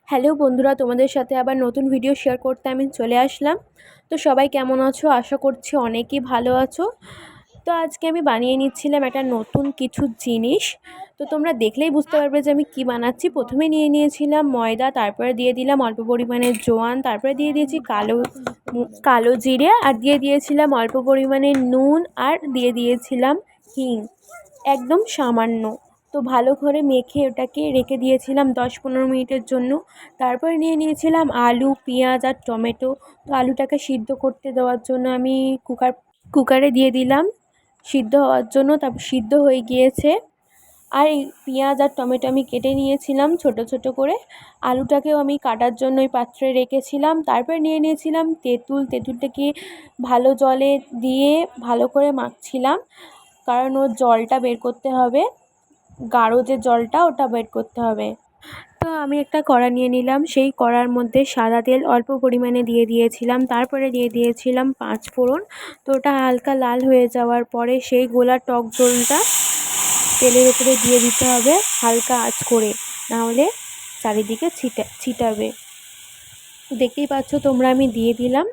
Hello বন্ধুরা, তোমাদের সাথে আবার নতুন ভিডিও শেয়ার করতে আমি চলে আসলাম। তো সবাই কেমন আছো? আশা করছি অনেকেই ভালো আছো। তো আজকে আমি বানিয়ে নিচ্ছিলাম একটা নতুন কিছু জিনিস। তো তোমরা দেখলেই বুঝতে পারবে যে আমি কি বানাচ্ছি। প্রথমে নিয়ে নিয়েছিলাম ময়দা, তারপরে দিয়ে দিলাম অল্প পরিমাণে জোয়ান, তারপরে দিয়ে দিয়েছি কালো জিরে, আর দিয়ে দিয়েছিলাম অল্প পরিমাণে নুন, আর দিয়ে দিয়েছিলাম হিং, একদম সামান্য। তো ভালো করে মেখে ওটাকে রেখে দিয়েছিলাম 10-15 মিনিটের জন্য। তারপরে নিয়ে নিয়েছিলাম আলু, পেঁয়াজ আর টমেটো। তো আলুটাকে সিদ্ধ করতে দেওয়ার জন্য আমি কুকারে দিয়ে দিলাম সিদ্ধ হওয়ার জন্য। তারপর সিদ্ধ হয়ে গিয়েছে। আর এই পেঁয়াজ আর টমেটো আমি কেটে নিয়েছিলাম ছোট ছোট করে। আলুটাকেও আমি কাটার জন্য ওই পাত্রে রেখেছিলাম। তারপরে নিয়ে নিয়েছিলাম তেঁতুলটাকে ভালো জলে দিয়ে ভালো করে মাখছিলাম, কারণ ওর জলটা বের করতে হবে, গাঢ় যে জলটা ওটা বের করতে হবে। তো আমি একটা কড়া নিয়ে নিলাম, সেই কড়ার মধ্যে সাদা তেল অল্প পরিমাণে দিয়ে দিয়েছিলাম। তারপরে দিয়ে দিয়েছিলাম 5 ফোড়ন। তো ওটা হালকা লাল হয়ে যাওয়ার পরে সেই গোলা টক ঝোলটা তেলের উপরে দিয়ে দিতে হবে হালকা আঁচ করে, নাহলে চারিদিকে ছিটাবে। দেখতেই পাচ্ছ তোমরা, আমি দিয়ে দিলাম।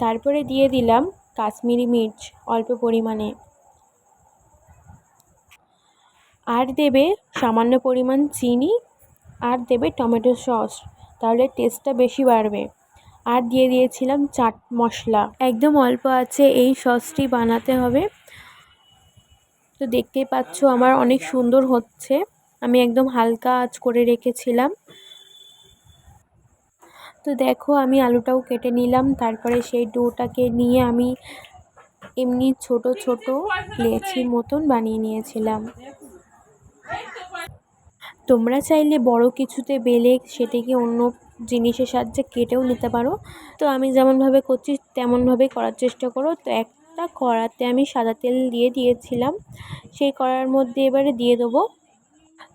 তারপরে দিয়ে দিলাম কাশ্মীরি মির্চ অল্প পরিমাণে, আর দেবে সামান্য পরিমাণ চিনি, আর দেবে টমেটো সস, তাহলে টেস্টটা বেশি বাড়বে। আর দিয়ে দিয়েছিলাম চাট মশলা, একদম অল্প আছে এই সসটি বানাতে হবে। তো দেখতেই পাচ্ছ আমার অনেক সুন্দর হচ্ছে, আমি একদম হালকা আঁচ করে রেখেছিলাম। তো দেখো আমি আলুটাও কেটে নিলাম। তারপরে সেই ডোটাকে নিয়ে আমি এমনি ছোট ছোট লেচির মতন বানিয়ে নিয়েছিলাম। তোমরা চাইলে বড় কিছুতে বেলে সেটাকে অন্য জিনিসের সাহায্যে কেটেও নিতে পারো। তো আমি যেমনভাবে করছি তেমনভাবেই করার চেষ্টা করো। তো একটা কড়াতে আমি সাদা তেল দিয়ে দিয়েছিলাম, সেই কড়ার মধ্যে এবারে দিয়ে দেবো।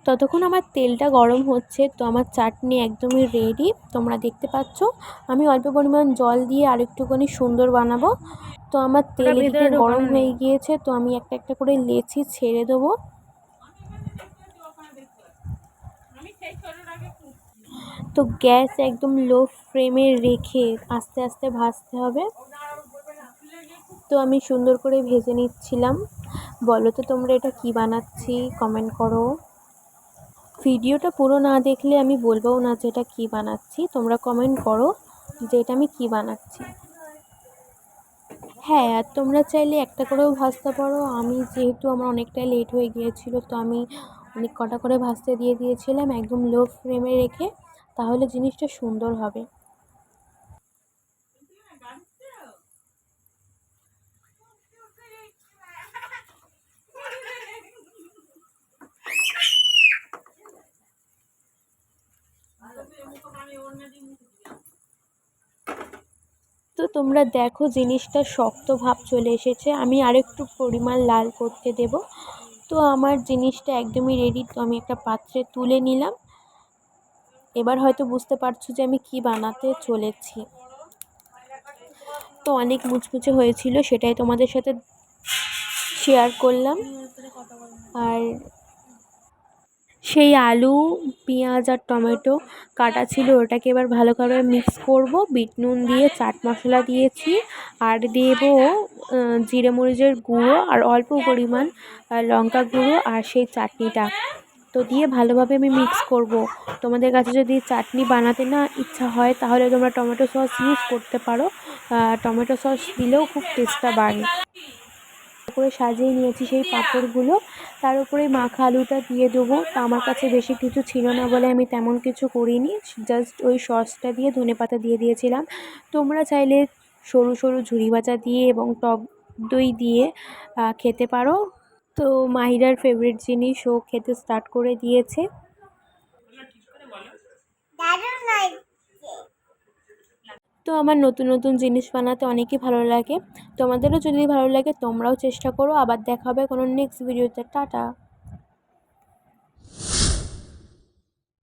ততক্ষণ আমার তেলটা গরম হচ্ছে। তো আমার চাটনি একদমই রেডি, তোমরা দেখতে পাচ্ছ। আমি অল্প পরিমাণ জল দিয়ে আরেকটুখানি সুন্দর বানাবো। তো আমার তেল এদিকে গরম হয়ে গিয়েছে। তো আমি একটা একটা করে লেচি ছেড়ে দেবো। তো গ্যাস একদম লো ফ্লেমে রেখে আস্তে আস্তে ভাজতে হবে। তো আমি সুন্দর করে ভেজে নিচ্ছিলাম। বলো তো তোমরা এটা কি বানাচ্ছি, কমেন্ট করো। ভিডিওটা পুরো না দেখলে আমি বলবো না যে এটা কী বানাচ্ছি। তোমরা কমেন্ট করো যে এটা আমি কী বানাচ্ছি। হ্যাঁ, আর তোমরা চাইলে একটা করেও ভাজতে পারো। আমি যেহেতু আমার অনেকটাই লেট হয়ে গিয়েছিল, তো আমি অনেক কটা করে ভাজতে দিয়ে দিয়েছিলাম একদম লো ফ্লেমে রেখে, তাহলে জিনিসটা সুন্দর হবে। তো তোমরা দেখো জিনিসটা শক্ত ভাব চলে এসেছে, আমি আরেকটু পরিমাণ লাল করতে দেব। তো আমার জিনিসটা একদমই রেডি। তো আমি একটা পাত্রে তুলে নিলাম। এবার হয়তো বুঝতে পারছো যে আমি কি বানাতে চলেছি। তো অনেক মুচমুচে হয়েছিল, সেটাই তোমাদের সাথে শেয়ার করলাম। আর সেই আলু, পেঁয়াজ আর টমেটো কাটা ছিল, ওটাকে এবার ভালো করে মিক্স করব। বিট নুন দিয়ে চাট মশলা দিয়েছি, আর দেব জিরে মরিচের গুঁড়ো, আর অল্প পরিমাণ লঙ্কা গুঁড়ো, আর সেই চাটনিটা তো দিয়ে ভালোভাবে আমি মিক্স করব। তোমাদের কাছে যদি চাটনি বানাতে না ইচ্ছা হয়, তাহলে তোমরা টমেটো সস ইউজ করতে পারো। টমেটো সস দিলেও খুব টেস্টটা বাড়ে। করে সাজিয়ে নিয়েছি সেই পাঁপড়গুলো, তার উপরে মাখা আলুটা দিয়ে দেবো। তো আমার কাছে বেশি কিছু ছিল না বলে আমি তেমন কিছু করিনি, জাস্ট ওই সসটা দিয়ে ধনেপাতা দিয়ে দিয়েছিলাম। তোমরা চাইলে সরু সরু ঝুরি ভাজা দিয়ে এবং টক দই দিয়ে খেতে পারো। তো মাহিরার ফেভারিট জিনিস ও খেতে স্টার্ট করে দিয়েছে। তো আমার নতুন নতুন জিনিস বানাতে অনেকই ভালো লাগে। তোমাদেরও যদি ভালো লাগে তোমরাও চেষ্টা করো। আবার দেখা হবে কোনো নেক্সট ভিডিওতে। টাটা।